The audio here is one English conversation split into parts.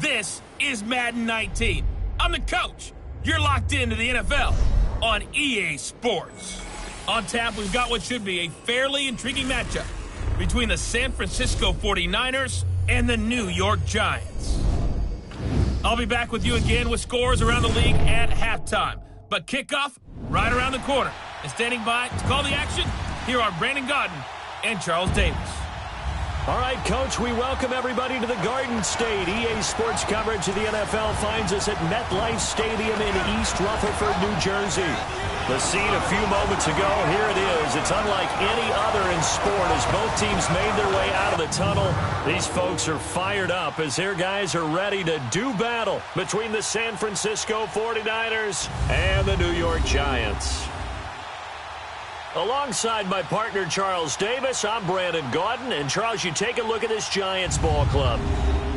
This is Madden 19. I'm the coach. You're locked into the NFL on EA Sports. On tap, we've got what should be a fairly intriguing matchup between the San Francisco 49ers and the New York Giants. I'll be back with you again with scores around the league at halftime. But kickoff right around the corner. And standing by to call the action, here are Brandon Gaudin and Charles Davis. All right, Coach, we welcome everybody to the Garden State. EA Sports coverage of the NFL finds us at MetLife Stadium in East Rutherford, New Jersey. The scene a few moments ago, here it is. It's unlike any other in sport as both teams made their way out of the tunnel. These folks are fired up as their guys are ready to do battle between the San Francisco 49ers and the New York Giants. Alongside my partner, Charles Davis, I'm Brandon Gaudin. And, Charles, you take a look at this Giants ball club.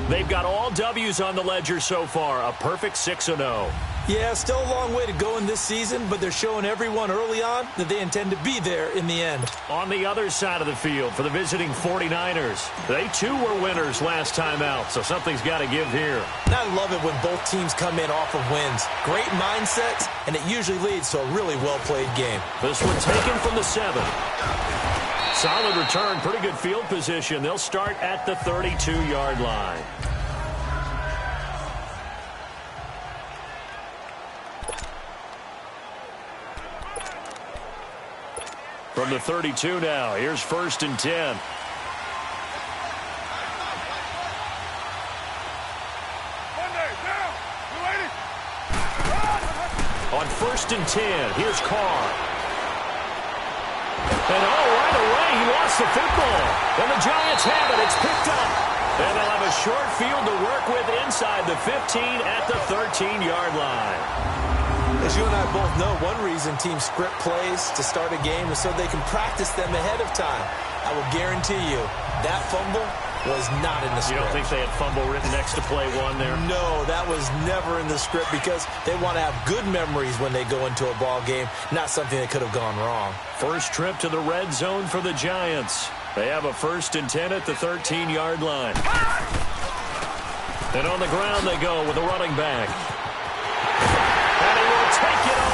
They've got all W's on the ledger so far, a perfect 6-0. Yeah, still a long way to go in this season, but they're showing everyone early on that they intend to be there in the end. On the other side of the field for the visiting 49ers, they too were winners last time out, so something's got to give here. I love it when both teams come in off of wins. Great mindsets, and it usually leads to a really well-played game. This one taken from the 7. Solid return, pretty good field position. They'll start at the 32-yard line. From the 32 now, here's 1st and 10. On 1st and 10, here's Carr. And right away, he lost the football. And the Giants have it. It's picked up. And they'll have a short field to work with inside the 15 at the 13-yard line. As you and I both know, one reason teams script plays to start a game is so they can practice them ahead of time. I will guarantee you that fumble was not in the script. You don't think they had fumble written next to play one there? No, that was never in the script because they want to have good memories when they go into a ball game, not something that could have gone wrong. First trip to the red zone for the Giants. They have a 1st and 10 at the 13-yard line. And on the ground they go with a running back. And he will take it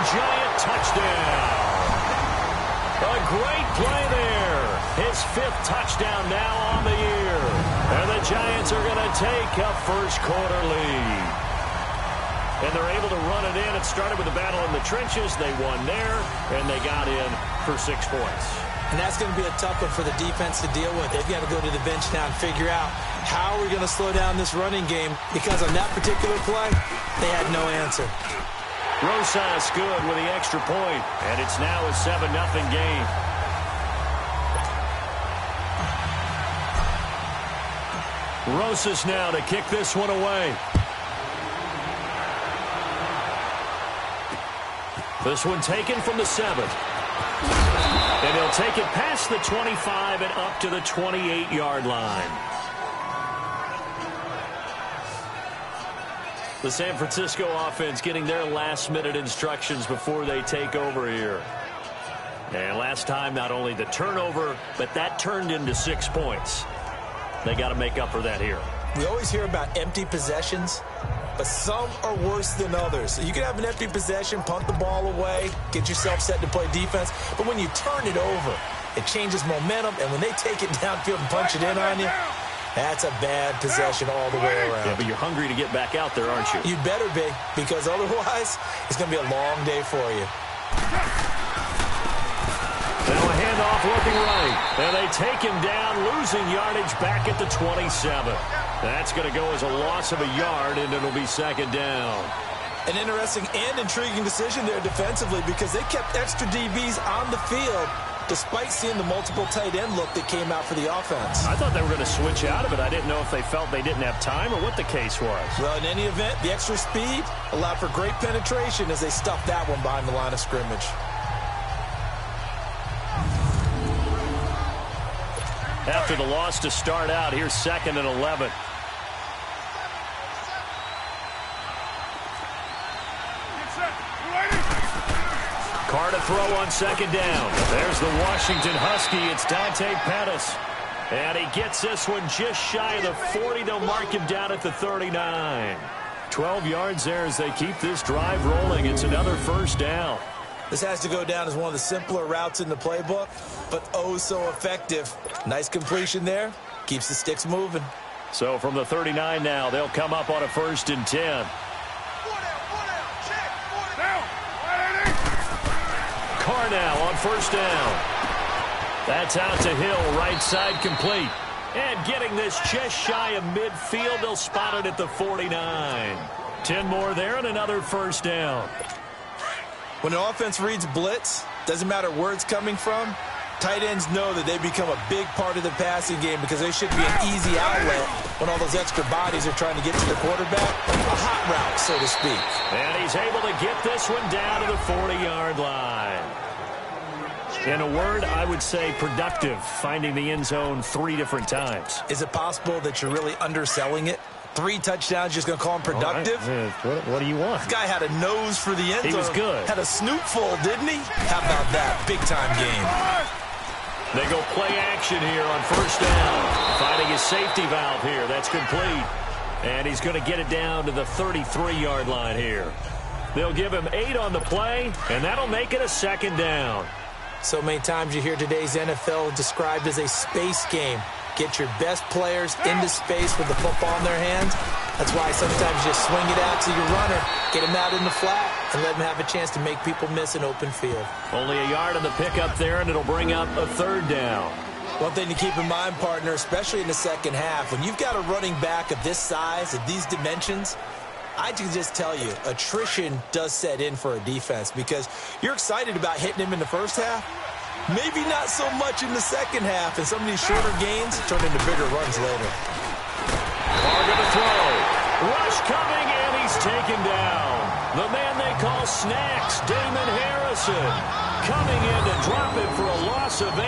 Giant touchdown. A great play there. His 5th touchdown now on the year. And the Giants are going to take a first-quarter lead. And they're able to run it in. It started with a battle in the trenches. They won there, and they got in for 6 points. And that's going to be a tough one for the defense to deal with. They've got to go to the bench now and figure out how we're going to slow down this running game, because on that particular play, they had no answer. Rosas good with the extra point, and it's now a 7-0 game. Rosas now to kick this one away. This one taken from the 7. And he'll take it past the 25 and up to the 28-yard line. The San Francisco offense getting their last-minute instructions before they take over here. And last time, not only the turnover, but that turned into 6 points. They got to make up for that here. We always hear about empty possessions, but some are worse than others. So you can have an empty possession, punt the ball away, get yourself set to play defense, but when you turn it over, it changes momentum, and when they take it downfield and punch it in on you, that's a bad possession all the way around. Yeah, but you're hungry to get back out there, aren't you? You'd better be, because otherwise, it's going to be a long day for you. Now a handoff looking right. And they take him down, losing yardage back at the 27. That's going to go as a loss of a yard, and it'll be 2nd down. An interesting and intriguing decision there defensively, because they kept extra DBs on the field despite seeing the multiple tight end look that came out for the offense. I thought they were going to switch out of it. I didn't know if they felt they didn't have time or what the case was. Well, in any event, the extra speed allowed for great penetration as they stuffed that one behind the line of scrimmage. After the loss to start out, here's 2nd and 11. Carr to throw on 2nd down. There's the Washington Husky. It's Dante Pettis. And he gets this one just shy of the 40. They'll mark him down at the 39. 12 yards there as they keep this drive rolling. It's another 1st down. This has to go down as one of the simpler routes in the playbook, but oh so effective. Nice completion there. Keeps the sticks moving. So from the 39 now, they'll come up on a 1st and 10. Carr now on 1st down. That's out to Hill, right side complete. And getting this just shy of midfield, they'll spot it at the 49. 10 more there and another 1st down. When an offense reads blitz, doesn't matter where it's coming from, tight ends know that they become a big part of the passing game, because they should be an easy outlet when all those extra bodies are trying to get to the quarterback. A hot route, so to speak. And he's able to get this one down to the 40-yard line. In a word, I would say productive, finding the end zone 3 different times. Is it possible that you're really underselling it? 3 touchdowns, just going to call him productive? Right. What do you want? This guy had a nose for the end zone. He was good. Had a snoot full, didn't he? How about that? Big-time game. They go play action here on 1st down. Finding his safety valve here. That's complete. And he's going to get it down to the 33-yard line here. They'll give him 8 on the play, and that'll make it a 2nd down. So many times you hear today's NFL described as a space game. Get your best players into space with the football in their hands. That's why sometimes you swing it out to your runner, get him out in the flat, and let him have a chance to make people miss an open field. Only a yard on the pickup there, and it'll bring up a 3rd down. One thing to keep in mind, partner, especially in the second half, when you've got a running back of this size, of these dimensions, I can just tell you, attrition does set in for a defense, because you're excited about hitting him in the first half. Maybe not so much in the second half, and some of these shorter gains turn into bigger runs later. Carr going to throw. Rush coming, and he's taken down. The man they call Snacks, Damon Harrison, coming in to drop it for a loss of 8,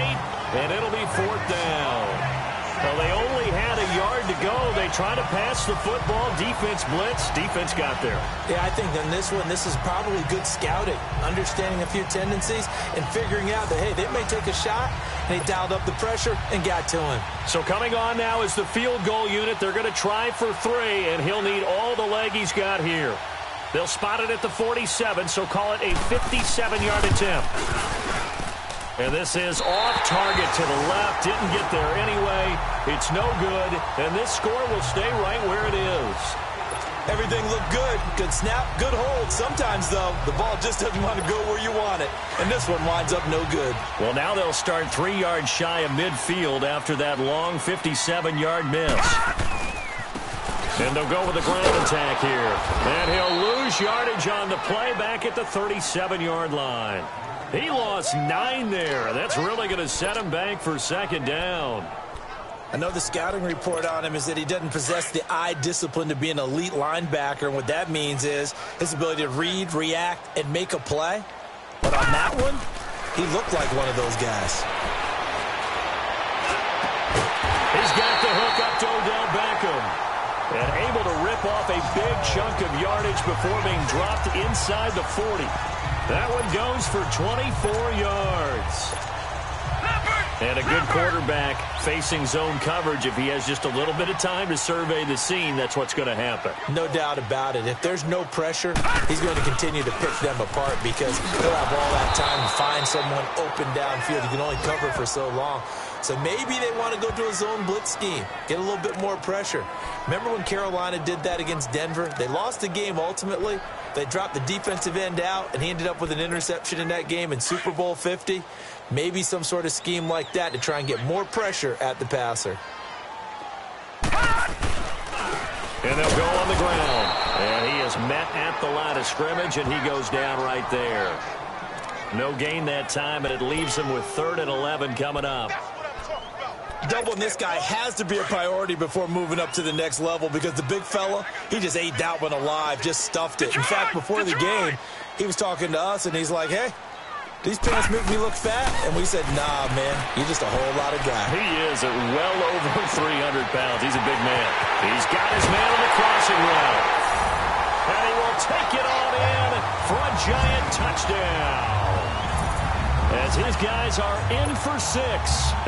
and it'll be 4th down. Well, they only had a yard to go. They try to pass the football. Defense blitz. Defense got there. Yeah, I think on this one, this is probably good scouting, understanding a few tendencies, and figuring out that, hey, they may take a shot, and they dialed up the pressure and got to him. So coming on now is the field goal unit. They're going to try for 3, and he'll need all the leg he's got here. They'll spot it at the 47, so call it a 57-yard attempt. And this is off target to the left. Didn't get there anyway. It's no good. And this score will stay right where it is. Everything looked good. Good snap, good hold. Sometimes, though, the ball just doesn't want to go where you want it. And this one winds up no good. Well, now they'll start 3 yards shy of midfield after that long 57-yard miss. And they'll go with a ground attack here. And he'll lose yardage on the play back at the 37-yard line. He lost 9 there. That's really going to set him back for second down. I know the scouting report on him is that he doesn't possess the eye discipline to be an elite linebacker. And what that means is his ability to read, react, and make a play. But on that one, he looked like one of those guys. He's got the hook up to Odell Beckham. And able to rip off a big chunk of yardage before being dropped inside the 40. That one goes for 24 yards. And a good quarterback facing zone coverage. If he has just a little bit of time to survey the scene, that's what's going to happen. No doubt about it. If there's no pressure, he's going to continue to pick them apart because he'll have all that time to find someone open downfield. He can only cover for so long. So maybe they want to go to a zone blitz scheme, get a little bit more pressure. Remember when Carolina did that against Denver? They lost the game ultimately. They dropped the defensive end out, and he ended up with an interception in that game in Super Bowl 50. Maybe some sort of scheme like that to try and get more pressure at the passer. And they'll go on the ground. And he is met at the line of scrimmage, and he goes down right there. No gain that time, and it leaves him with 3rd and 11 coming up. Doubling this guy has to be a priority before moving up to the next level because the big fella, he just ate that one alive, just stuffed it. In fact, before the game, he was talking to us, and he's like, hey, these pants make me look fat. And we said, nah, man, you're just a whole lot of guy. He is at well over 300 pounds. He's a big man. He's got his man on the crossing route. And he will take it on in for a giant touchdown. As his guys are in for 6.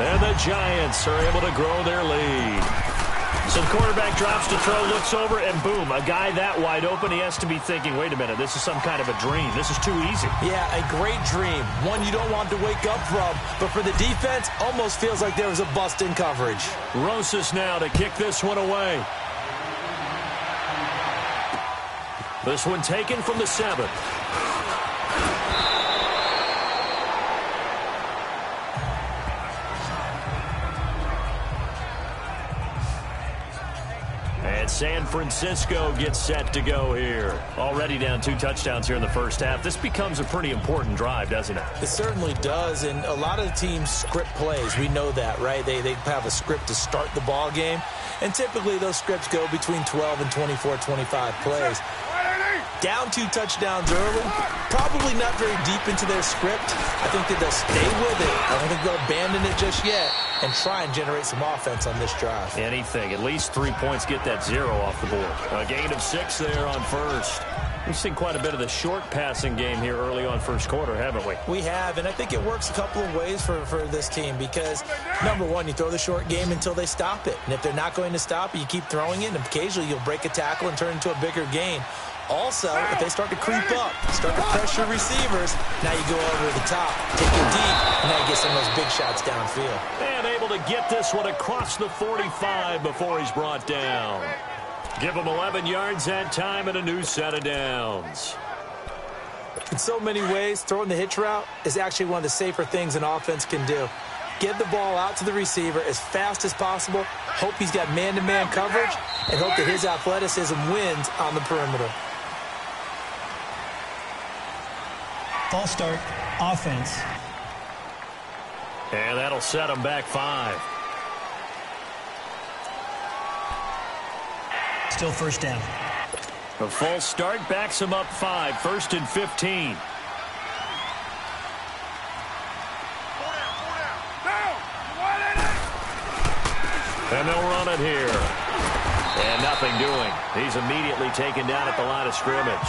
And the Giants are able to grow their lead. So the quarterback drops to throw, looks over, and boom, a guy that wide open, he has to be thinking, wait a minute, this is some kind of a dream. This is too easy. Yeah, a great dream. One you don't want to wake up from. But for the defense, almost feels like there was a bust in coverage. Rosas now to kick this one away. This one taken from the 7. And San Francisco gets set to go here. Already down 2 touchdowns here in the first half. This becomes a pretty important drive, doesn't it? It certainly does, and a lot of the teams script plays. We know that, right? They have a script to start the ball game, and typically those scripts go between 12 and 24, 25 plays. Down 2 touchdowns early, probably not very deep into their script. I think that they'll stay with it. I don't think they'll abandon it just yet and try and generate some offense on this drive. Anything. At least 3 points, get that 0 off the board. A gain of 6 there on first. We've seen quite a bit of the short passing game here early on first quarter, haven't we? We have, and I think it works a couple of ways for this team because, number one, you throw the short game until they stop it. And if they're not going to stop it, you keep throwing it, and occasionally you'll break a tackle and turn it into a bigger gain. Also, if they start to creep up, start to pressure receivers, now you go over the top, take it deep, and now you get some of those big shots downfield. And able to get this one across the 45 before he's brought down. Give him 11 yards that time and a new set of downs. In so many ways, throwing the hitch route is actually one of the safer things an offense can do. Get the ball out to the receiver as fast as possible, hope he's got man-to-man coverage, and hope that his athleticism wins on the perimeter. False start, offense. And that'll set him back 5. Still first down. A false start backs him up 5, 1st and 15. And they'll run it here. And nothing doing. He's immediately taken down at the line of scrimmage.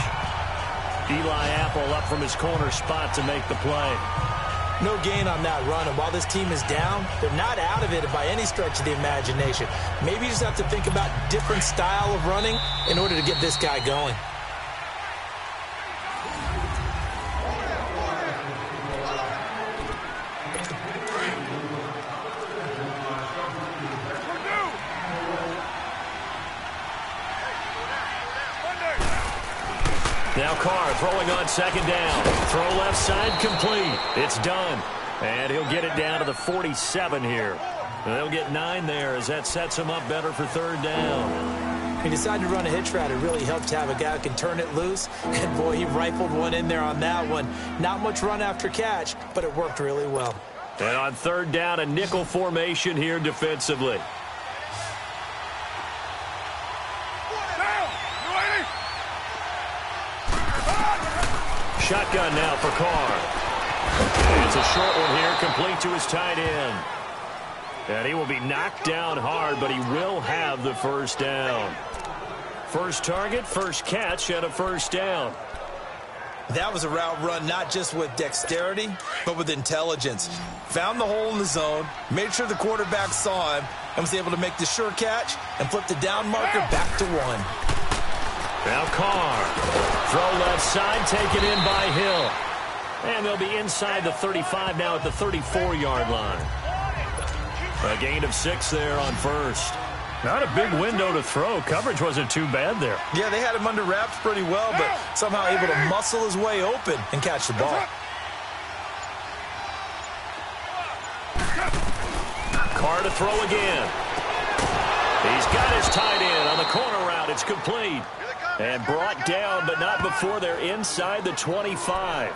Eli Apple up from his corner spot to make the play. No gain on that run, and while this team is down, they're not out of it by any stretch of the imagination. Maybe you just have to think about different style of running in order to get this guy going. Now Carr throwing on second down. Throw left side complete. It's done. And he'll get it down to the 47 here. They'll get 9 there as that sets him up better for third down. He decided to run a hitch route. It really helped to have a guy who can turn it loose. And, boy, he rifled one in there on that one. Not much run after catch, but it worked really well. And on third down, a nickel formation here defensively. Shotgun now for Carr. It's a short one here, complete to his tight end. And he will be knocked down hard, but he will have the first down. First target, first catch, and a first down. That was a route run not just with dexterity, but with intelligence. Found the hole in the zone, made sure the quarterback saw him, and was able to make the sure catch and flip the down marker back to 1. Now Carr. Throw left side, taken in by Hill. And they'll be inside the 35 now at the 34-yard line. A gain of 6 there on first. Not a big window to throw. Coverage wasn't too bad there. Yeah, they had him under wraps pretty well, but somehow able to muscle his way open and catch the ball. Carr to throw again. He's got his tight end on the corner route. It's complete. And brought down, but not before they're inside the 25.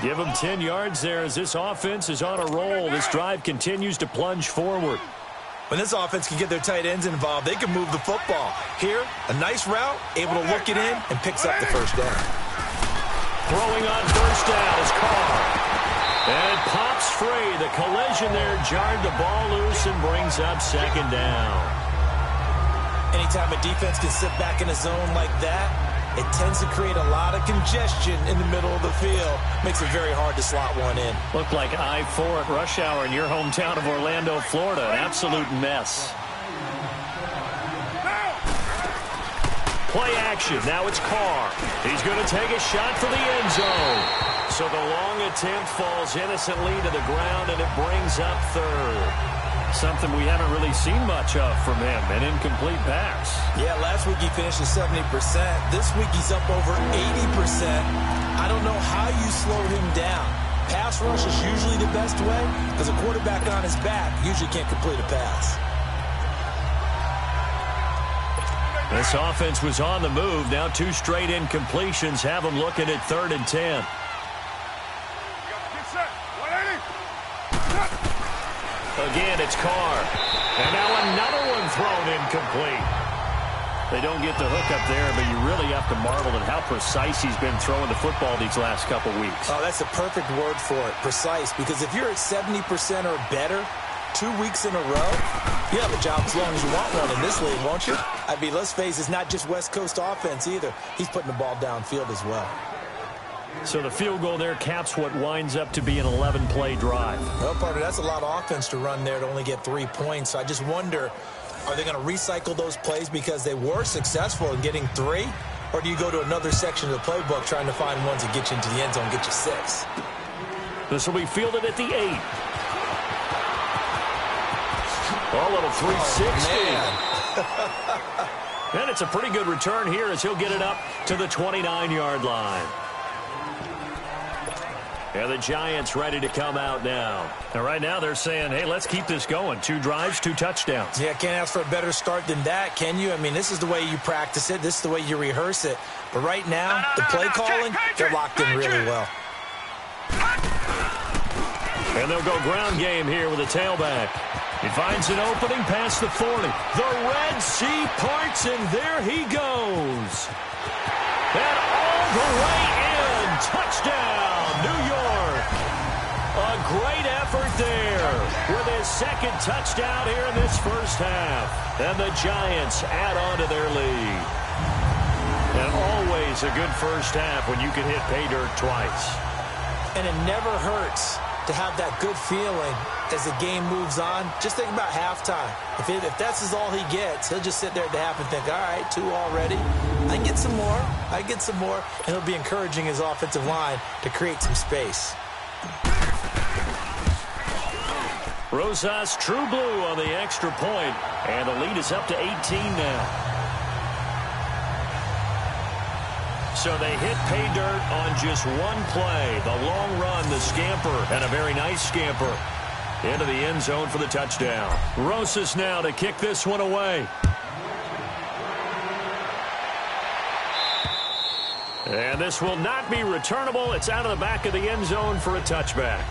Give them 10 yards there as this offense is on a roll. This drive continues to plunge forward. When this offense can get their tight ends involved, they can move the football. Here, a nice route, able to look it in, and picks up the first down. Throwing on first down is Carr. And it pops free. The collision there jarred the ball loose and brings up second down. Anytime a defense can sit back in a zone like that, it tends to create a lot of congestion in the middle of the field. Makes it very hard to slot one in. Looked like I-4 at rush hour in your hometown of Orlando, Florida. An absolute mess. Play action. Now it's Carr. He's going to take a shot for the end zone. So the long attempt falls innocently to the ground, and it brings up third. Something we haven't really seen much of from him, an incomplete pass. Yeah, last week he finished at 70%. This week he's up over 80%. I don't know how you slow him down. Pass rush is usually the best way because a quarterback on his back usually can't complete a pass. This offense was on the move. Now 2 straight incompletions have them looking at 3rd and 10. Again, it's Carr. And now another one thrown incomplete. They don't get the hook up there, but you really have to marvel at how precise he's been throwing the football these last couple weeks. Oh, that's a perfect word for it, precise, because if you're at 70% or better 2 weeks in a row, you have a job as long as you want one in this league, won't you? I mean, let's face it, it's not just West Coast offense either. He's putting the ball downfield as well. So the field goal there caps what winds up to be an 11-play drive. Well, partner, that's a lot of offense to run there to only get 3 points. So I just wonder, are they going to recycle those plays because they were successful in getting 3? Or do you go to another section of the playbook trying to find ones that get you into the end zone and get you 6? This will be fielded at the 8. A little 360. Oh, and it's a pretty good return here as he'll get it up to the 29-yard line. And the Giants ready to come out now. And right now they're saying, hey, let's keep this going. 2 drives, 2 touchdowns. Yeah, can't ask for a better start than that, can you? I mean, this is the way you practice it. This is the way you rehearse it. But right now, the play calling, they're locked in really well. And they'll go ground game here with a tailback. He finds an opening past the 40. The Red Sea parts, and there he goes. And all the way in. Touchdown, New York. A great effort there with his 2nd touchdown here in this first half. And the Giants add on to their lead. And always a good first half when you can hit pay dirt twice. And it never hurts to have that good feeling as the game moves on. Just think about halftime. If that's all he gets, he'll just sit there at the half and think, all right, 2 already. I can get some more. I get some more. And he'll be encouraging his offensive line to create some space. Rosas true blue on the extra point. And the lead is up to 18 now. So they hit pay dirt on just one play. The long run, the scamper, and a very nice scamper into the end zone for the touchdown. Rosas now to kick this one away. And this will not be returnable. It's out of the back of the end zone for a touchback.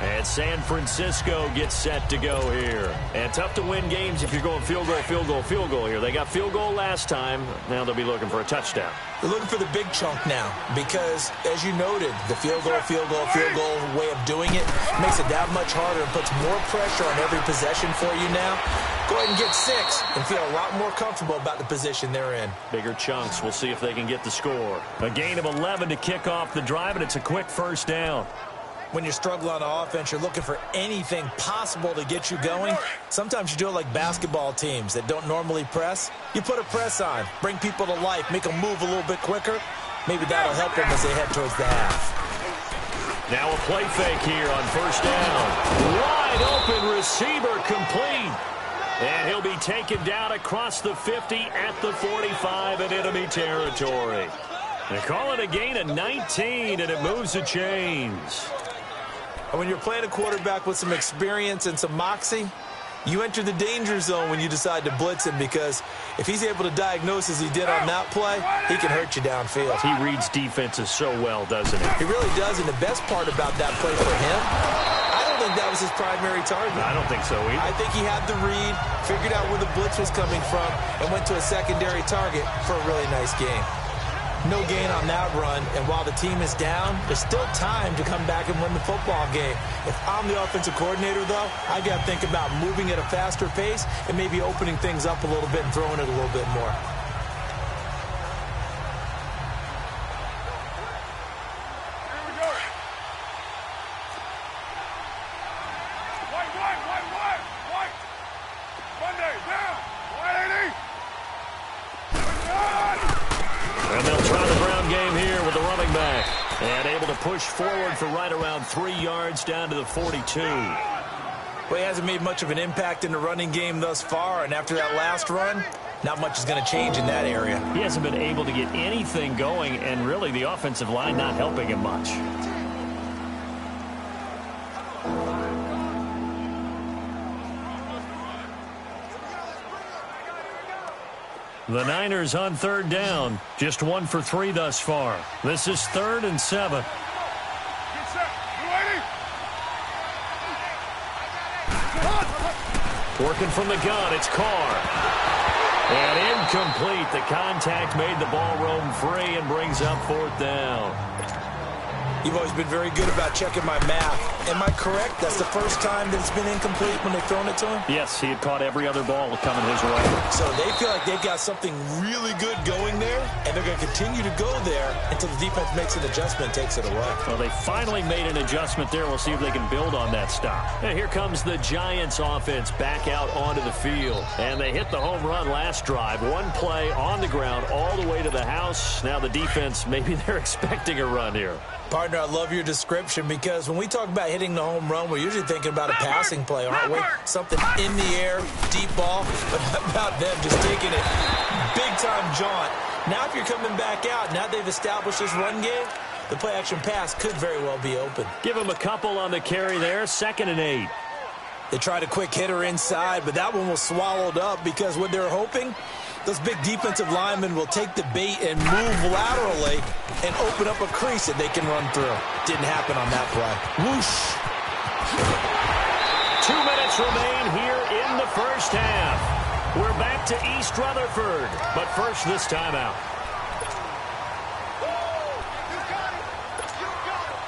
And San Francisco gets set to go here. And tough to win games if you're going field goal, field goal, field goal here. They got field goal last time. Now they'll be looking for a touchdown. They're looking for the big chunk now because, as you noted, the field goal way of doing it makes it that much harder and puts more pressure on every possession for you now. Go ahead and get 6 and feel a lot more comfortable about the position they're in. Bigger chunks. We'll see if they can get the score. A gain of 11 to kick off the drive, and it's a quick first down. When you're struggling on offense, you're looking for anything possible to get you going. Sometimes you do it like basketball teams that don't normally press. You put a press on, bring people to life, make them move a little bit quicker. Maybe that'll help them as they head towards the half. Now a play fake here on first down. Wide open receiver complete. And he'll be taken down across the 50 at the 45 in enemy territory. They call it a gain of 19, and it moves the chains. And when you're playing a quarterback with some experience and some moxie, you enter the danger zone when you decide to blitz him, because if he's able to diagnose as he did on that play, he can hurt you downfield. He reads defenses so well, doesn't he? He really does, and the best part about that play for him, I don't think that was his primary target. I don't think so either. I think he had the read, figured out where the blitz was coming from, and went to a secondary target for a really nice game. No gain on that run, and while the team is down, there's still time to come back and win the football game. If I'm the offensive coordinator, though, I got to think about moving at a faster pace and maybe opening things up a little bit and throwing it a little bit more. Push forward for right around 3 yards down to the 42. Well, he hasn't made much of an impact in the running game thus far, and after that last run, not much is going to change in that area. He hasn't been able to get anything going, and really the offensive line not helping him much. The Niners on third down. Just 1 for 3 thus far. This is 3rd and 7. Working from the gun, it's Carr. And incomplete. The contact made the ball roam free and brings up 4th down. You've always been very good about checking my math. Am I correct? That's the first time that it's been incomplete when they've thrown it to him? Yes, he had caught every other ball coming his way. So they feel like they've got something really good going there, and they're going to continue to go there until the defense makes an adjustment and takes it away. Well, they finally made an adjustment there. We'll see if they can build on that stop. And here comes the Giants offense back out onto the field. And they hit the home run last drive. One play on the ground all the way to the house. Now the defense, maybe they're expecting a run here. Partner, I love your description, because when we talk about hitting the home run, we're usually thinking about a passing play, aren't we? Something in the air, deep ball, but how about them just taking it big-time jaunt? Now if you're coming back out, now they've established this run game, the play-action pass could very well be open. Give them a couple on the carry there, 2nd and 8. They tried a quick hitter inside, but that one was swallowed up, because what they're hoping, those big defensive linemen will take the bait and move laterally and open up a crease that they can run through. Didn't happen on that play. Whoosh. 2 minutes remain here in the first half. We're back to East Rutherford, but first this timeout.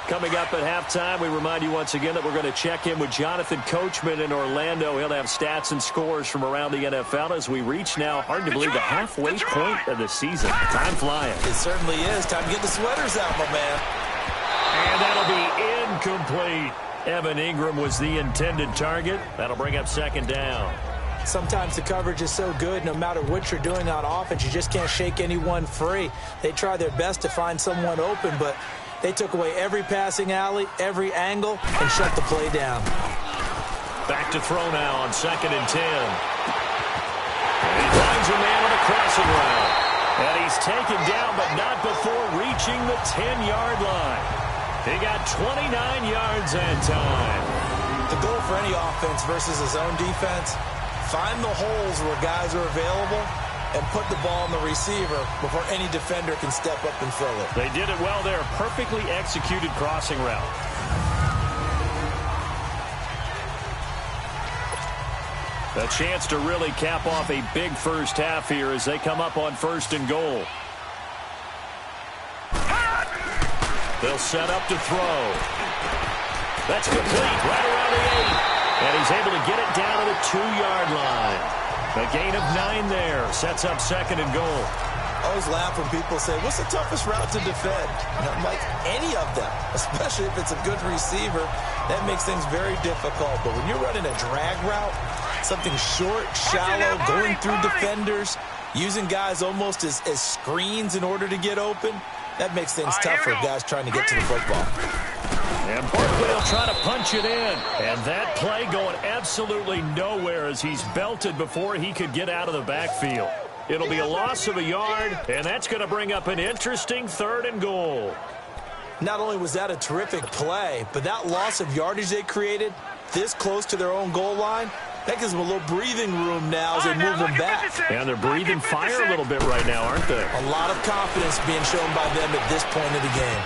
Coming up at halftime, we remind you once again that we're going to check in with Jonathan Coachman in Orlando. He'll have stats and scores from around the NFL as we reach now, hard to believe, the halfway point of the season. Time flying. It certainly is. Time to get the sweaters out, my man. And that'll be incomplete. Evan Ingram was the intended target. That'll bring up 2nd down. Sometimes the coverage is so good, no matter what you're doing on offense, you just can't shake anyone free. They try their best to find someone open, but they took away every passing alley, every angle, and shut the play down. Back to throw now on 2nd and 10. And he finds a man on a crossing route. And he's taken down, but not before reaching the 10-yard line. He got 29 yards that time. The goal for any offense versus his own defense, find the holes where guys are available and put the ball on the receiver before any defender can step up and fill it. They did it well there. Perfectly executed crossing route. A chance to really cap off a big first half here as they come up on 1st and goal. They'll set up to throw. That's complete right around the 8. And he's able to get it down to the 2-yard line. A gain of 9 there. Sets up 2nd and goal. I always laugh when people say, what's the toughest route to defend? And I'm like, any of them, especially if it's a good receiver. That makes things very difficult. But when you're running a drag route, something short, shallow, going through defenders, using guys almost as screens in order to get open, that makes things tough for guys trying to get to the football. And Barkley will try to punch it in. And that play going absolutely nowhere as he's belted before he could get out of the backfield. It'll be a loss of a yard, and that's going to bring up an interesting 3rd and goal. Not only was that a terrific play, but that loss of yardage they created this close to their own goal line, that gives them a little breathing room now as they move them back. And they're breathing fire a little bit right now, aren't they? A lot of confidence being shown by them at this point of the game.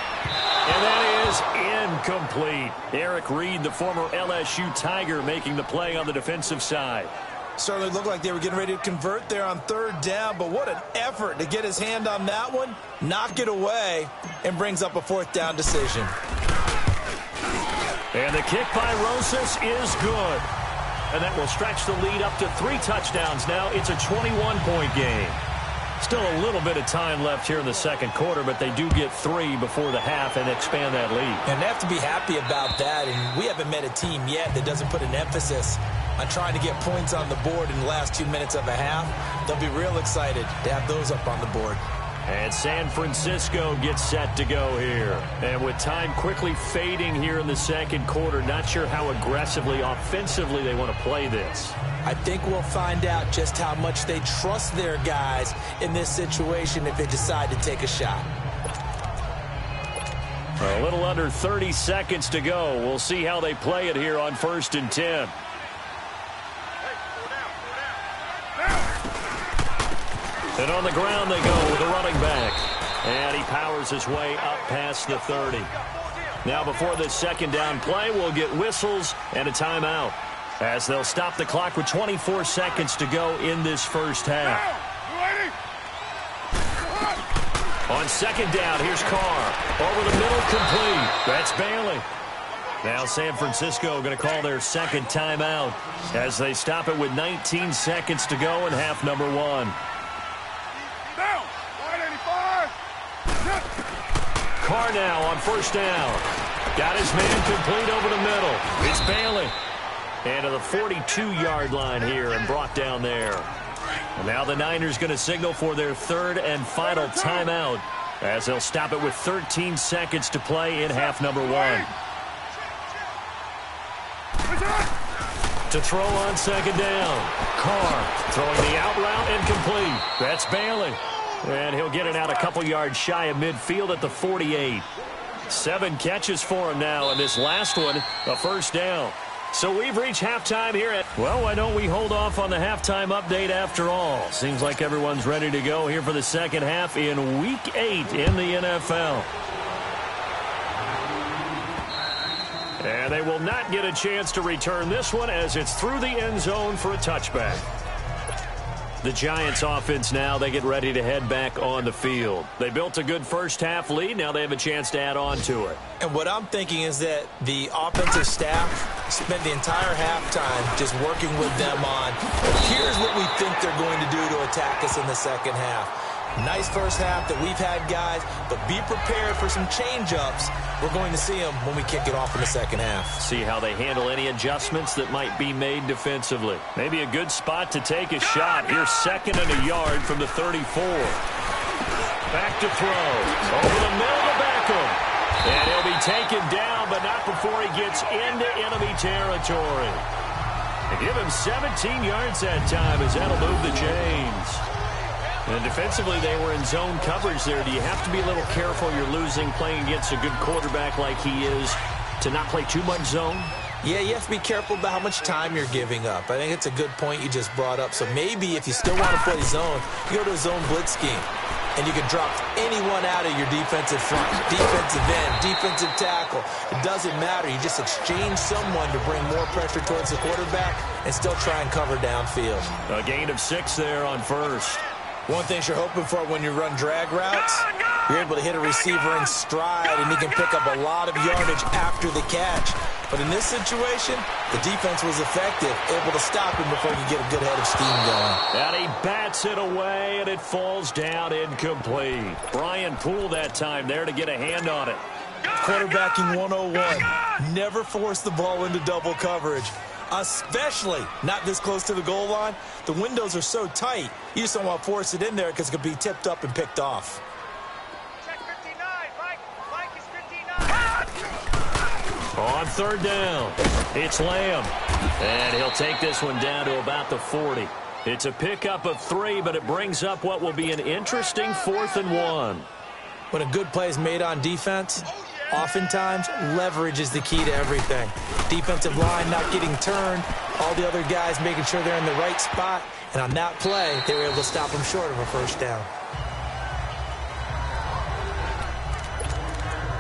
And that is incomplete. Eric Reed, the former LSU Tiger, making the play on the defensive side. Certainly looked like they were getting ready to convert there on 3rd down, but what an effort to get his hand on that one, knock it away, and brings up a 4th down decision. And the kick by Rosas is good. And that will stretch the lead up to 3 touchdowns now. It's a 21-point game. Still a little bit of time left here in the 2nd quarter, but they do get 3 before the half and expand that lead. And they have to be happy about that, and we haven't met a team yet that doesn't put an emphasis on trying to get points on the board in the last 2 minutes of a half. They'll be real excited to have those up on the board. And San Francisco gets set to go here. And with time quickly fading here in the 2nd quarter, not sure how aggressively, offensively they want to play this. I think we'll find out just how much they trust their guys in this situation if they decide to take a shot. A little under 30 seconds to go. We'll see how they play it here on 1st and 10. And on the ground they go with a running back. And he powers his way up past the 30. Now before this 2nd down play, we'll get whistles and a timeout, as they'll stop the clock with 24 seconds to go in this first half. On 2nd down, here's Carr. Over the middle, complete. That's Bailey. Now San Francisco going to call their 2nd timeout as they stop it with 19 seconds to go in half number 1. Carr now on 1st down. Got his man complete over the middle. It's Bailey. And to the 42-yard line here and brought down there. And now the Niners going to signal for their 3rd and final timeout as they'll stop it with 13 seconds to play in half number 1. To throw on 2nd down. Carr throwing the out route and complete. That's Bailey. And he'll get it out a couple yards shy of midfield at the 48. 7 catches for him now, and this last one, a 1st down. So we've reached halftime here at, well, why don't we hold off on the halftime update after all? Seems like everyone's ready to go here for the 2nd half in Week 8 in the NFL. And they will not get a chance to return this one as it's through the end zone for a touchback. The Giants offense now, they get ready to head back on the field. They built a good first half lead. Now they have a chance to add on to it. And what I'm thinking is that the offensive staff spent the entire halftime just working with them on, here's what we think they're going to do to attack us in the 2nd half. Nice first half that we've had, guys, but be prepared for some change-ups. We're going to see them when we kick it off in the 2nd half. See how they handle any adjustments that might be made defensively. Maybe a good spot to take a shot. Here's 2nd and a yard from the 34. Back to throw. Over the middle to Beckham. And he'll be taken down, but not before he gets into enemy territory. And give him 17 yards that time as that'll move the chains. And defensively, they were in zone coverage there. Do you have to be a little careful? You're losing, playing against a good quarterback like he is, to not play too much zone? Yeah, you have to be careful about how much time you're giving up. I think it's a good point you just brought up. So maybe if you still want to play zone, you go to a zone blitz scheme. And you can drop anyone out of your defensive front, defensive end, defensive tackle. It doesn't matter. You just exchange someone to bring more pressure towards the quarterback and still try and cover downfield. A gain of 6 there on first. One thing you're hoping for when you run drag routes, you're able to hit a receiver in stride, and he can pick up a lot of yardage after the catch. But in this situation, the defense was effective, able to stop him before he could get a good head of steam going. And he bats it away, and it falls down incomplete. Brian Poole that time there to get a hand on it. Quarterbacking 101. Never force the ball into double coverage, especially not this close to the goal line. The windows are so tight, you just don't want to force it in there because it could be tipped up and picked off. Check 59, Mike is 59. On third down, it's Lamb. And he'll take this one down to about the 40. It's a pickup of 3, but it brings up what will be an interesting 4th and 1. When a good play is made on defense, oftentimes leverage is the key to everything. Defensive line not getting turned, all the other guys making sure they're in the right spot, and on that play, they were able to stop them short of a first down.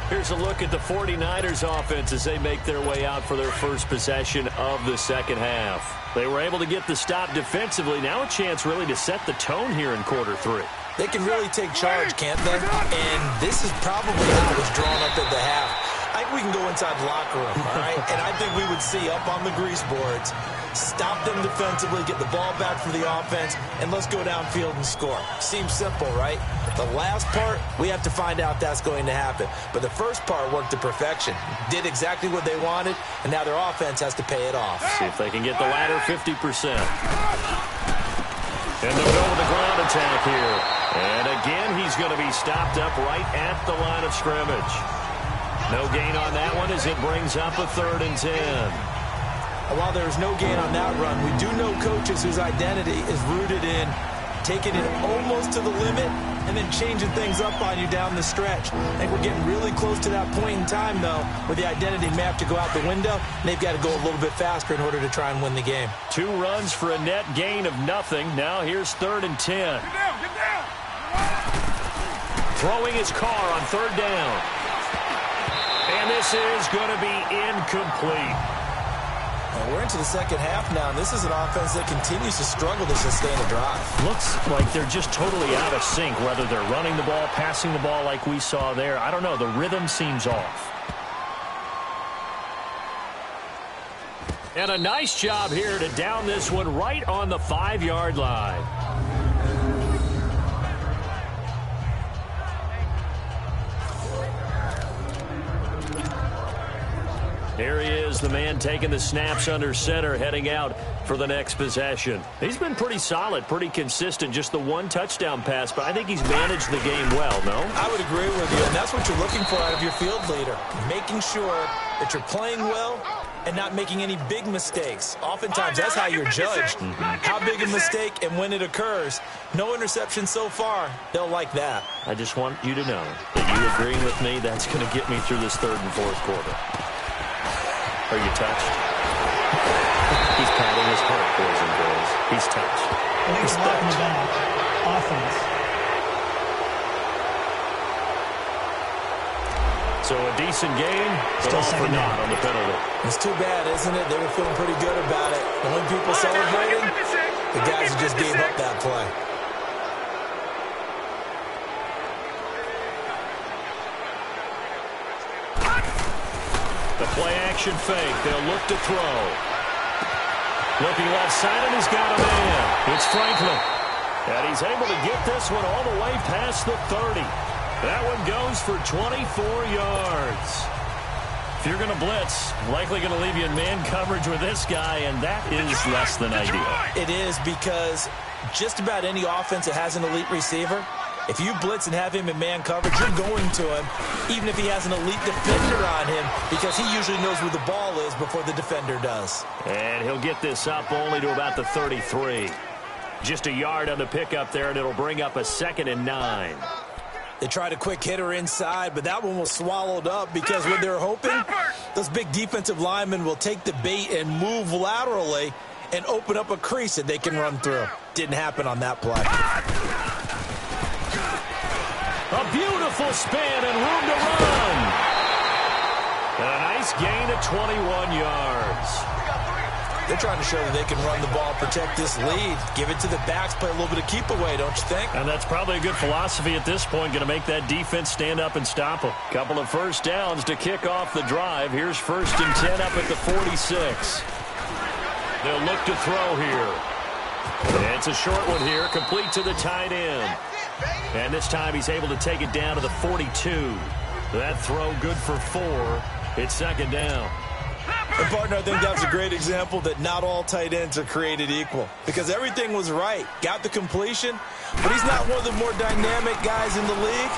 Here's a look at the 49ers offense as they make their way out for their first possession of the second half. They were able to get the stop defensively. Now a chance really to set the tone here in quarter 3. They can really take charge, can't they? And this is probably how it was drawn up at the half. I think we can go inside the locker room, all right? And I think we would see up on the grease boards, stop them defensively, get the ball back for the offense, and let's go downfield and score. Seems simple, right? The last part, we have to find out if that's going to happen. But the first part worked to perfection. Did exactly what they wanted, and now their offense has to pay it off. See if they can get the latter 50%. And they'll go with the ground attack here. And again, he's going to be stopped up right at the line of scrimmage. No gain on that one as it brings up a 3rd and 10. While there's no gain on that run, we do know coaches whose identity is rooted in taking it almost to the limit and then changing things up on you down the stretch. I think we're getting really close to that point in time, though, where the identity may have to go out the window, and they've got to go a little bit faster in order to try and win the game. 2 runs for a net gain of nothing. Now here's 3rd and 10. Get down. Throwing his car on 3rd down. And this is going to be incomplete. And we're into the second half now, and this is an offense that continues to struggle to sustain a drive. Looks like they're just totally out of sync, whether they're running the ball, passing the ball like we saw there. I don't know. The rhythm seems off. And a nice job here to down this one right on the 5-yard line. Here he is, the man taking the snaps under center, heading out for the next possession. He's been pretty solid, pretty consistent, just the 1 touchdown pass, but I think he's managed the game well, no? I would agree with you, and that's what you're looking for out of your field leader, making sure that you're playing well and not making any big mistakes. Oftentimes, that's how you're judged. How big a mistake and when it occurs. No interception so far. They'll like that. I just want you to know that you agreeing with me, that's going to get me through this 3rd and 4th quarter. Are you touched? He's patting his heart, boys and girls. He's touched. I think it's a lot in the back. Offense. So a decent game, but Still all for second naught down. on the penalty. It's too bad, isn't it? They were feeling pretty good about it. The only people celebrating, the guys who just gave up that play. The play-action fake. They'll look to throw. Looking left side, and he's got a man. It's Franklin. And he's able to get this one all the way past the 30. That one goes for 24 yards. If you're going to blitz, likely going to leave you in man coverage with this guy, and that is less than ideal. It is, because just about any offense that has an elite receiver, if you blitz and have him in man coverage, you're going to him, even if he has an elite defender on him, because he usually knows where the ball is before the defender does. And he'll get this up only to about the 33. Just a yard on the pickup there, and it'll bring up a 2nd and 9. They tried a quick hitter inside, but that one was swallowed up because what they're hoping, those big defensive linemen will take the bait and move laterally and open up a crease that they can run through. Didn't happen on that play. A beautiful spin and room to run. And a nice gain of 21 yards. They're trying to show that they can run the ball and protect this lead. Give it to the backs, play a little bit of keep away, don't you think? And that's probably a good philosophy at this point, going to make that defense stand up and stop them. Couple of first downs to kick off the drive. Here's 1st and 10 up at the 46. They'll look to throw here. It's a short one here, complete to the tight end. And this time he's able to take it down to the 42. That throw good for 4. It's 2nd down. And, partner, I think that's a great example that not all tight ends are created equal. Because everything was right. Got the completion, but he's not one of the more dynamic guys in the league.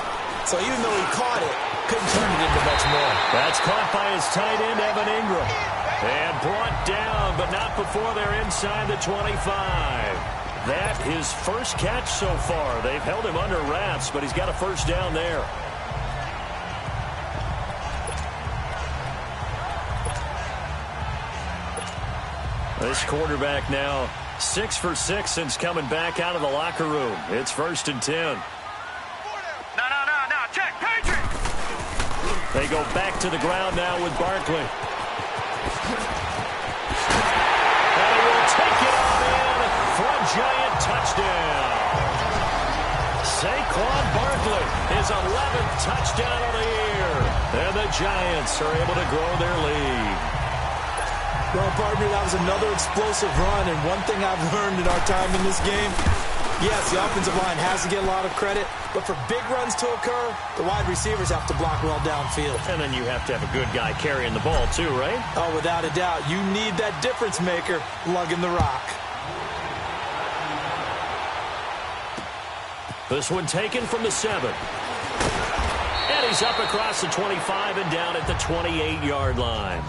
So even though he caught it, couldn't turn it into much more. That's caught by his tight end, Evan Ingram. And brought down, but not before they're inside the 25. That his first catch so far. They've held him under wraps, but he's got a first down there. This quarterback now 6 for 6 since coming back out of the locker room. It's 1st and 10. No, check, Patriot! They go back to the ground now with Barkley. And he will take it on in for a giant touchdown. Saquon Barkley, his 11th touchdown of the year. And the Giants are able to grow their lead. Well, partner, that was another explosive run, and one thing I've learned in our time in this game, yes, the offensive line has to get a lot of credit, but for big runs to occur, the wide receivers have to block well downfield. And then you have to have a good guy carrying the ball too, right? Oh, without a doubt. You need that difference maker lugging the rock. This one taken from the 7. And he's up across the 25 and down at the 28-yard line.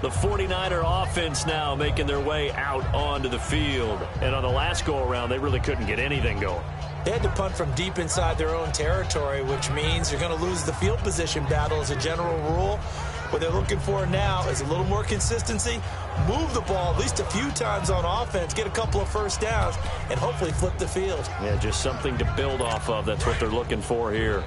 The 49er offense now making their way out onto the field. And on the last go-around, they really couldn't get anything going. They had to punt from deep inside their own territory, which means you're going to lose the field position battle as a general rule. What they're looking for now is a little more consistency, move the ball at least a few times on offense, get a couple of first downs, and hopefully flip the field. Yeah, just something to build off of. That's what they're looking for here.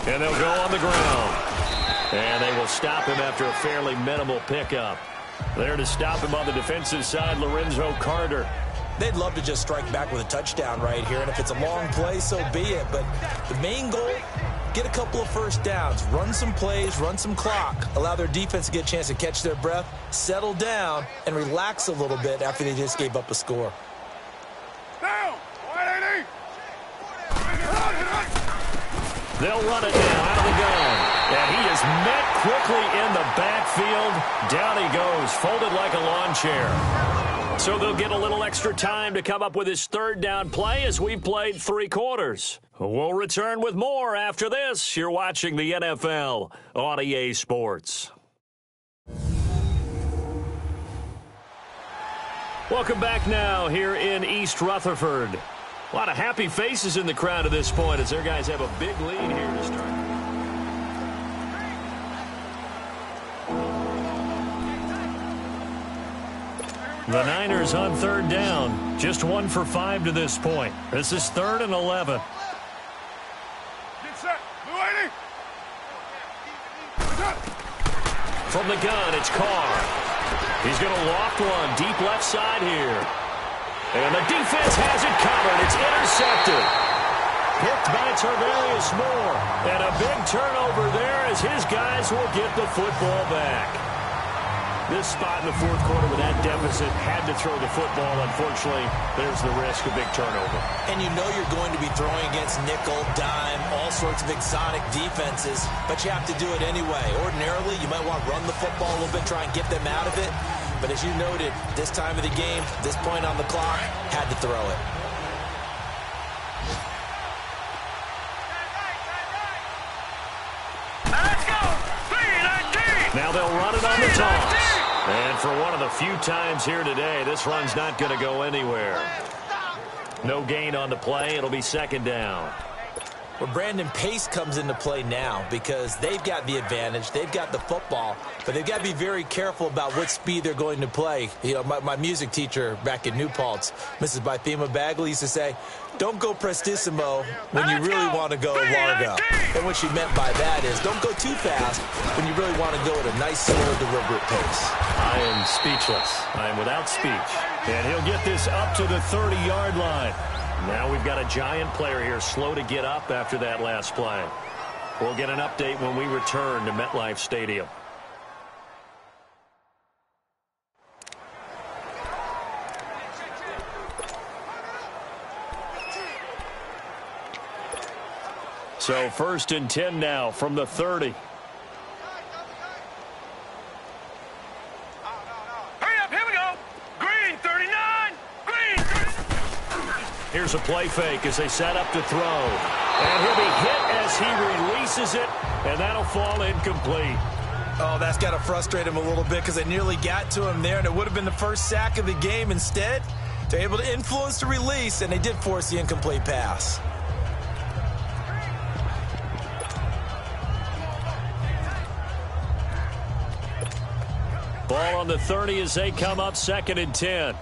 And they'll go on the ground. And they will stop him after a fairly minimal pickup. There to stop him on the defensive side, Lorenzo Carter. They'd love to just strike back with a touchdown right here, and if it's a long play, so be it. But the main goal, get a couple of first downs, run some plays, run some clock, allow their defense to get a chance to catch their breath, settle down, and relax a little bit after they just gave up a score. Down! 180! They'll run it now out of the gun. And he is met quickly in the backfield. Down he goes, folded like a lawn chair. So they'll get a little extra time to come up with his 3rd down play as we've played 3 quarters. We'll return with more after this. You're watching the NFL on EA Sports. Welcome back now here in East Rutherford. A lot of happy faces in the crowd at this point as their guys have a big lead here to start. The Niners on 3rd down. Just 1 for 5 to this point. This is 3rd and 11. Get set! Blue 80! From the gun, it's Carr. He's going to loft one deep left side here. And the defense has it covered. It's intercepted. Picked by Tarvarius Moore. And a big turnover there as his guys will get the football back. This spot in the 4th quarter with that deficit had to throw the football. Unfortunately, there's the risk of big turnover. And you know you're going to be throwing against nickel, dime, all sorts of exotic defenses, but you have to do it anyway. Ordinarily, you might want to run the football a little bit, try and get them out of it. But as you noted, this time of the game, this point on the clock, had to throw it. And for one of the few times here today, this run's not going to go anywhere. No gain on the play. It'll be second down. Well, Brandon, pace comes into play now because they've got the advantage. They've got the football, but they've got to be very careful about what speed they're going to play. You know, my music teacher back in New Paltz, Mrs. Bythema Bagley, used to say, don't go prestissimo when you really want to go largo. And what she meant by that is don't go too fast when you really want to go at a nice, slow, deliberate pace. I am speechless. I am without speech. And he'll get this up to the 30-yard line. Now we've got a giant player here slow to get up after that last play. We'll get an update when we return to MetLife Stadium. So 1st and 10 now from the 30. Here's a play fake as they set up to throw. And he'll be hit as he releases it, and that'll fall incomplete. Oh, that's got to frustrate him a little bit because they nearly got to him there, and it would have been the first sack of the game. Instead, they're able to influence the release, and they did force the incomplete pass. Ball on the 30 as they come up 2nd and 10.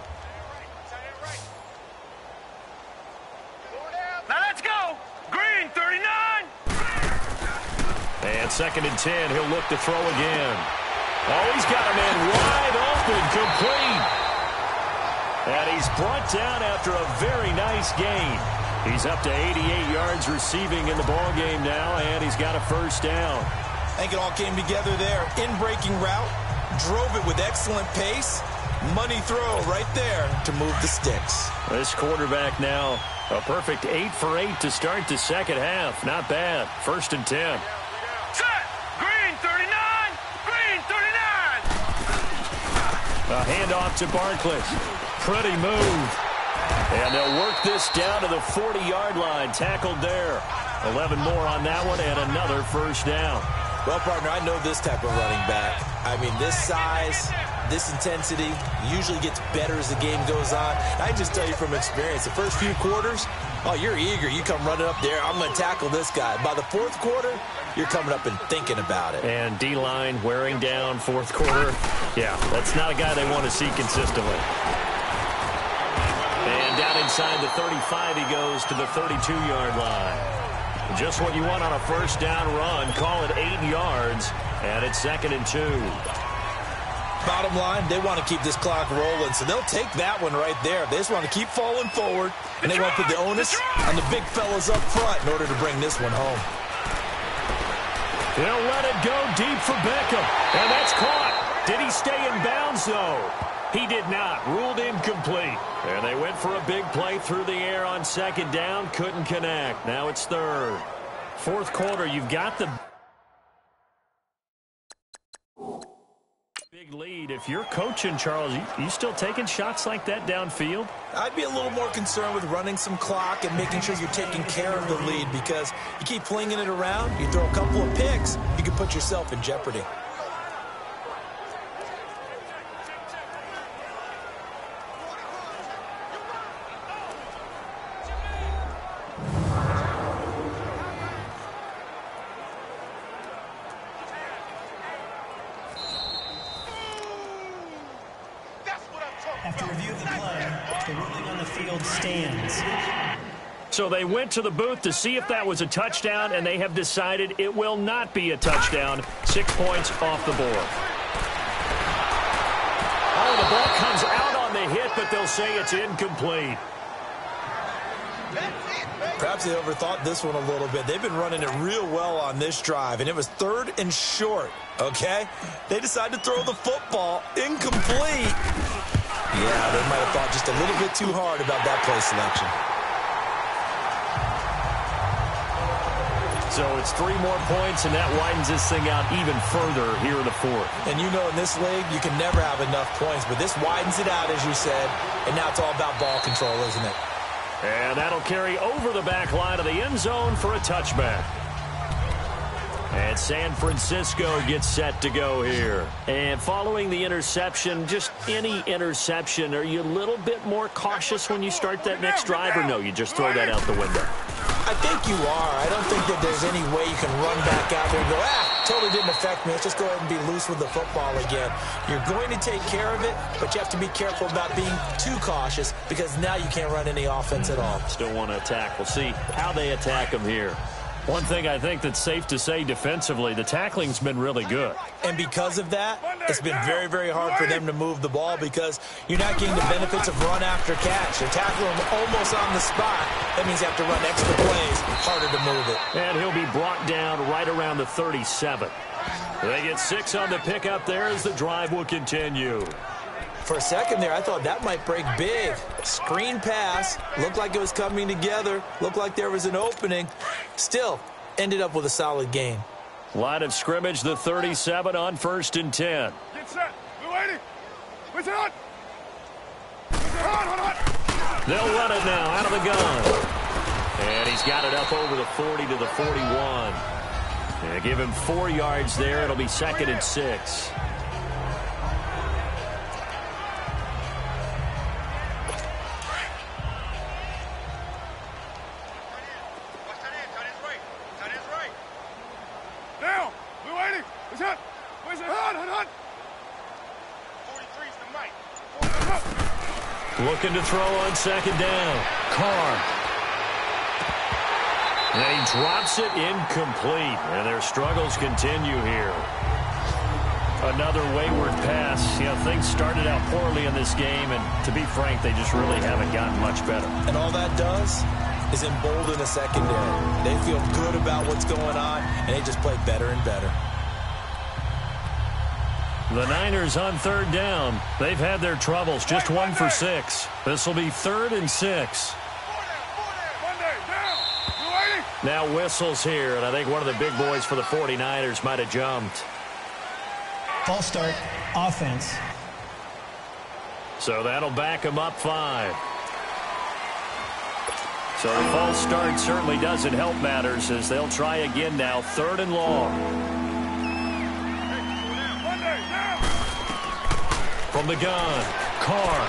And 2nd and 10, he'll look to throw again. Oh, he's got a man wide open, complete. And he's brought down after a very nice gain. He's up to 88 yards receiving in the ball game now, and he's got a first down. I think it all came together there. In-breaking route, drove it with excellent pace. Money throw right there to move the sticks. This quarterback now, a perfect 8 for 8 to start the second half. Not bad. 1st and 10. A handoff to Barkley. Pretty move. And they'll work this down to the 40-yard line. Tackled there. 11 more on that one and another first down. Well, partner, I know this type of running back. I mean, this size, this intensity usually gets better as the game goes on. I just tell you from experience, the first few quarters, oh, you're eager. You come running up there. I'm going to tackle this guy. By the 4th quarter, you're coming up and thinking about it. And D-line wearing down 4th quarter. Yeah, that's not a guy they want to see consistently. And down inside the 35, he goes to the 32-yard line. Just what you want on a first down run. Call it 8 yards, and it's 2nd and 2. Bottom line, they want to keep this clock rolling, so they'll take that one right there. They just want to keep falling forward, and they want to put the onus on the big fellas up front in order to bring this one home. They'll let it go deep for Beckham, and that's caught. Did he stay in bounds, though? He did not. Ruled incomplete. And they went for a big play through the air on 2nd down. Couldn't connect. Now it's 3rd. 4th quarter, you've got the big lead. If you're coaching, Charles, you still taking shots like that downfield? I'd be a little more concerned with running some clock and making sure you're taking care of the lead, because you keep flinging it around, you throw a couple of picks, you can put yourself in jeopardy. After review of the play, the ruling on the field stands. So they went to the booth to see if that was a touchdown, and they have decided it will not be a touchdown. 6 points off the board. Oh, the ball comes out on the hit, but they'll say it's incomplete. Perhaps they overthought this one a little bit. They've been running it real well on this drive, and it was 3rd and short, okay? They decided to throw the football incomplete. Yeah, they might have thought just a little bit too hard about that play selection. So it's 3 more points, and that widens this thing out even further here in the 4th. And you know, in this league, you can never have enough points, but this widens it out, as you said, and now it's all about ball control, isn't it? And that'll carry over the back line of the end zone for a touchback. And San Francisco gets set to go here. And following the interception, just any interception, are you a little bit more cautious when you start that next drive, or no, you just throw that out the window? I think you are. I don't think that there's any way you can run back out there and go, totally didn't affect me. Let's just go ahead and be loose with the football again. You're going to take care of it, but you have to be careful about being too cautious because now you can't run any offense at all. Still want to attack. We'll see how they attack them here. One thing I think that's safe to say defensively, the tackling's been really good. And because of that, it's been very, very hard for them to move the ball because you're not getting the benefits of run after catch. You're tackling them almost on the spot. That means you have to run extra plays, harder to move it. And he'll be brought down right around the 37. They get 6 on the pickup there as the drive will continue. For a second there, I thought that might break big. Screen pass, looked like it was coming together, looked like there was an opening. Still, ended up with a solid game. Line of scrimmage, the 37 on 1st and 10. Get set. Blue 80. Where's it on? Hot. They'll run it now out of the gun. And he's got it up over the 40 to the 41. And give him 4 yards there. It'll be 2nd and 6. Down. Blue 80. Where's it? Where's it? Hot. 43's the mic. Looking to throw on 2nd down. Carr. And he drops it incomplete. And their struggles continue here. Another wayward pass. You know, things started out poorly in this game, and to be frank, they just really haven't gotten much better. And all that does is embolden the secondary. They feel good about what's going on, and they just play better and better. The Niners on 3rd down. They've had their troubles, just 1 for 6. This will be 3rd and 6. Now whistles here, and I think one of the big boys for the 49ers might have jumped. False start, offense. So that'll back them up 5. So the false start certainly doesn't help matters as they'll try again now, 3rd and long. From the gun, Carr.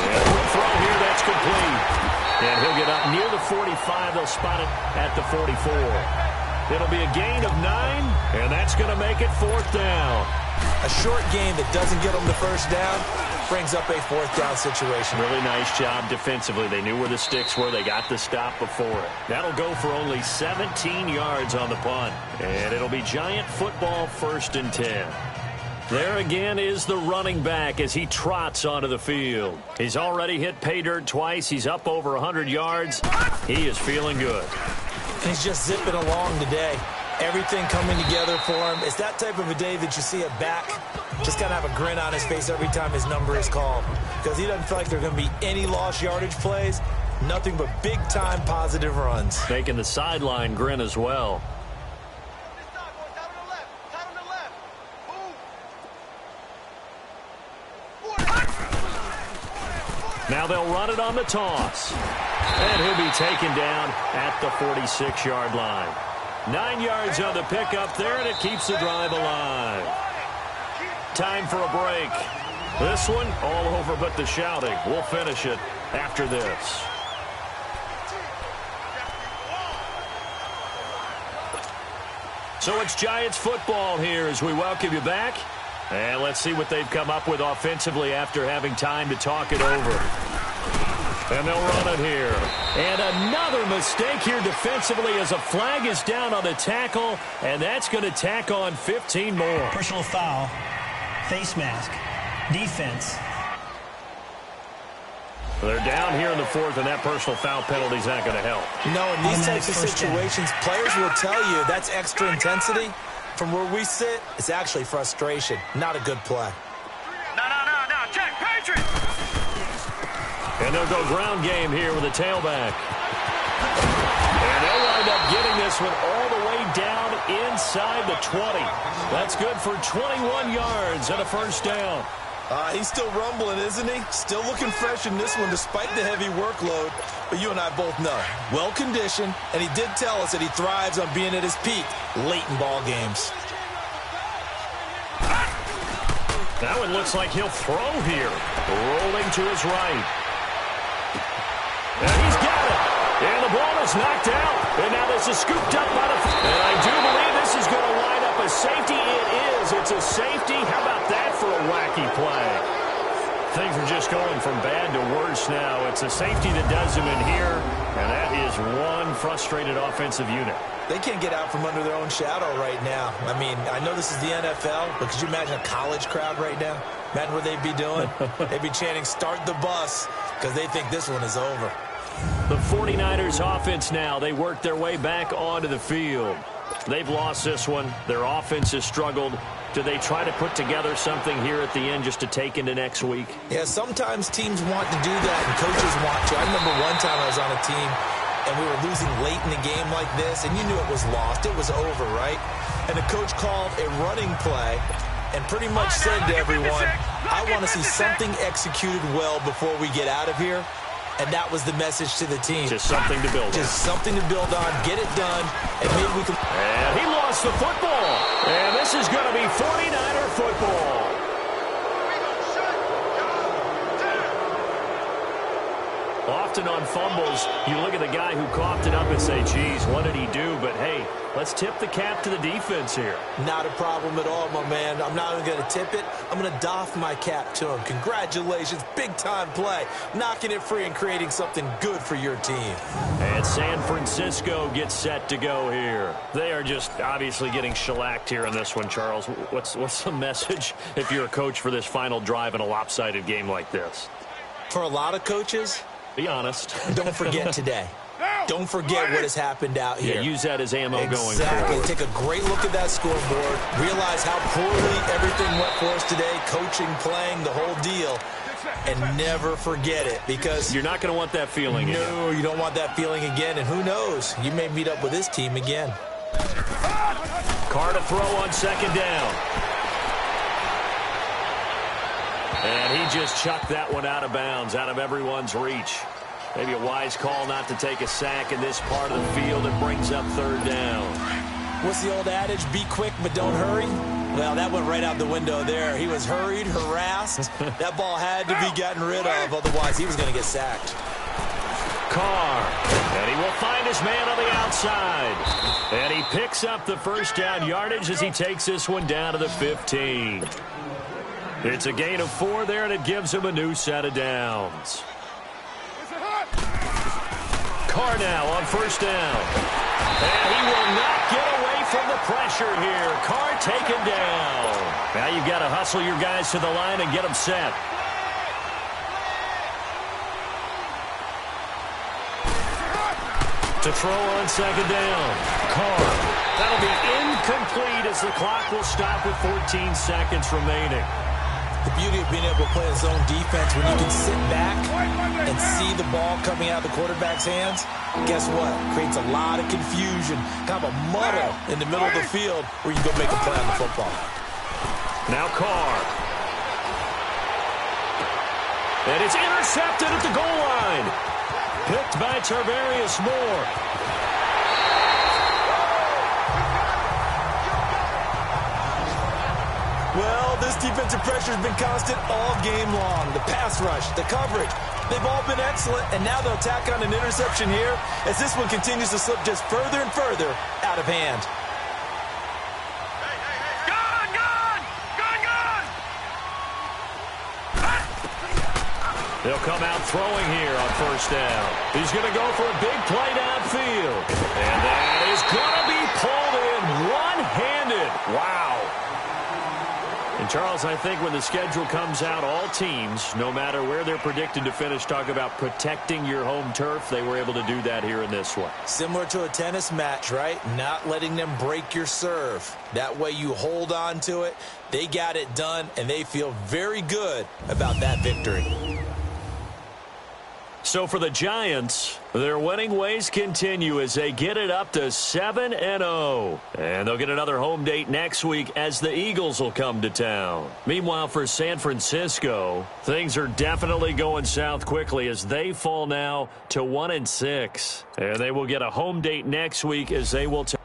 And quick throw here, that's complete. And he'll get up near the 45. They'll spot it at the 44. It'll be a gain of 9, and that's going to make it 4th down. A short game that doesn't get them the 1st down brings up a 4th down situation. Really nice job defensively. They knew where the sticks were. They got the stop before it. That'll go for only 17 yards on the punt. And it'll be Giant football, 1st and 10. There again is the running back as he trots onto the field. He's already hit pay dirt twice. He's up over 100 yards. He is feeling good. He's just zipping along today. Everything coming together for him. It's that type of a day that you see a back just kind of have a grin on his face every time his number is called. Because he doesn't feel like there are going to be any lost yardage plays. Nothing but big-time positive runs. Making the sideline grin as well. Now they'll run it on the toss. And he'll be taken down at the 46-yard line. 9 yards on the pickup there, and it keeps the drive alive. Time for a break. This one all over but the shouting. We'll finish it after this. So it's Giants football here as we welcome you back. And let's see what they've come up with offensively after having time to talk it over. And they'll run it here. And another mistake here defensively as a flag is down on the tackle. And that's going to tack on 15 more. Personal foul, face mask, defense. They're down here in the 4th, and that personal foul penalty is not going to help. No, in these types of situations, players will tell you that's extra intensity. From where we sit, it's actually frustration. Not a good play. No. Check, Patriot. And they'll go ground game here with a tailback. And they'll wind up getting this one all the way down inside the 20. That's good for 21 yards and a 1st down. He's still rumbling, isn't he? Still looking fresh in this one despite the heavy workload. But you and I both know, well-conditioned, and he did tell us that he thrives on being at his peak late in ball games. That one looks like he'll throw here. Rolling to his right. And he's got it. And the ball is knocked out. And now this is scooped up by the... And I do believe this is going to wind up a safety. It is. It's a safety. How about that for a wacky play? Things are just going from bad to worse now. It's a safety that does him in here. And that is one frustrated offensive unit. They can't get out from under their own shadow right now. I mean, I know this is the NFL, but could you imagine a college crowd right now? Imagine what they'd be doing. They'd be chanting, "Start the bus," because they think this one is over. The 49ers offense now, they work their way back onto the field. They've lost this one. Their offense has struggled. Do they try to put together something here at the end just to take into next week? Yeah, sometimes teams want to do that and coaches want to. I remember one time I was on a team and we were losing late in the game like this, and you knew it was lost. It was over, right? And the coach called a running play and pretty much said to everyone, "I want to see something executed well before we get out of here." And that was the message to the team. Just something to build on. Just something to build on. Get it done, and maybe we can... And he lost the football. And this is going to be 49er football. Often on fumbles, you look at the guy who coughed it up and say, geez, what did he do? But, hey, let's tip the cap to the defense here. Not a problem at all, my man. I'm not even going to tip it. I'm going to doff my cap to him. Congratulations. Big-time play. Knocking it free and creating something good for your team. And San Francisco gets set to go here. They are just obviously getting shellacked here in this one, Charles. What's the message if you're a coach for this final drive in a lopsided game like this? For a lot of coaches... Be honest. Don't forget today. Don't forget what has happened out here. Yeah, use that as ammo going forward. Exactly. Take a great look at that scoreboard. Realize how poorly everything went for us today. Coaching, playing, the whole deal. And never forget it, because... You're not going to want that feeling again. No, you don't want that feeling again. And who knows? You may meet up with this team again. Carr to throw on second down. And he just chucked that one out of bounds, out of everyone's reach. Maybe a wise call not to take a sack in this part of the field. It brings up third down. What's the old adage? Be quick, but don't hurry? Well, that went right out the window there. He was hurried, harassed. That ball had to be gotten rid of, otherwise he was going to get sacked. Carr, and he will find his man on the outside. And he picks up the first down yardage as he takes this one down to the 15. It's a gain of 4 there, and it gives him a new set of downs. Carr now on first down. And he will not get away from the pressure here. Carr taken down. Now you've got to hustle your guys to the line and get them set. To throw on second down. Carr. That'll be incomplete as the clock will stop with 14 seconds remaining. The beauty of being able to play a zone defense when you can sit back and see the ball coming out of the quarterback's hands, guess what? Creates a lot of confusion, kind of a muddle in the middle of the field where you go make a play on the football. Now Carr. And it's intercepted at the goal line. Picked by Tarvarius Moore. Well, this defensive pressure has been constant all game long. The pass rush, the coverage, they've all been excellent, and now they'll tack on an interception here as this one continues to slip just further and further out of hand. They'll come out throwing here on first down. He's going to go for a big play downfield. And that is going to be pulled in one-handed. Wow. And, Charles, I think when the schedule comes out, all teams, no matter where they're predicted to finish, talk about protecting your home turf. They were able to do that here in this one. Similar to a tennis match, right? Not letting them break your serve. That way you hold on to it. They got it done, and they feel very good about that victory. So for the Giants, their winning ways continue as they get it up to 7-0. And they'll get another home date next week as the Eagles will come to town. Meanwhile, for San Francisco, things are definitely going south quickly as they fall now to 1-6. And they will get a home date next week as they will tell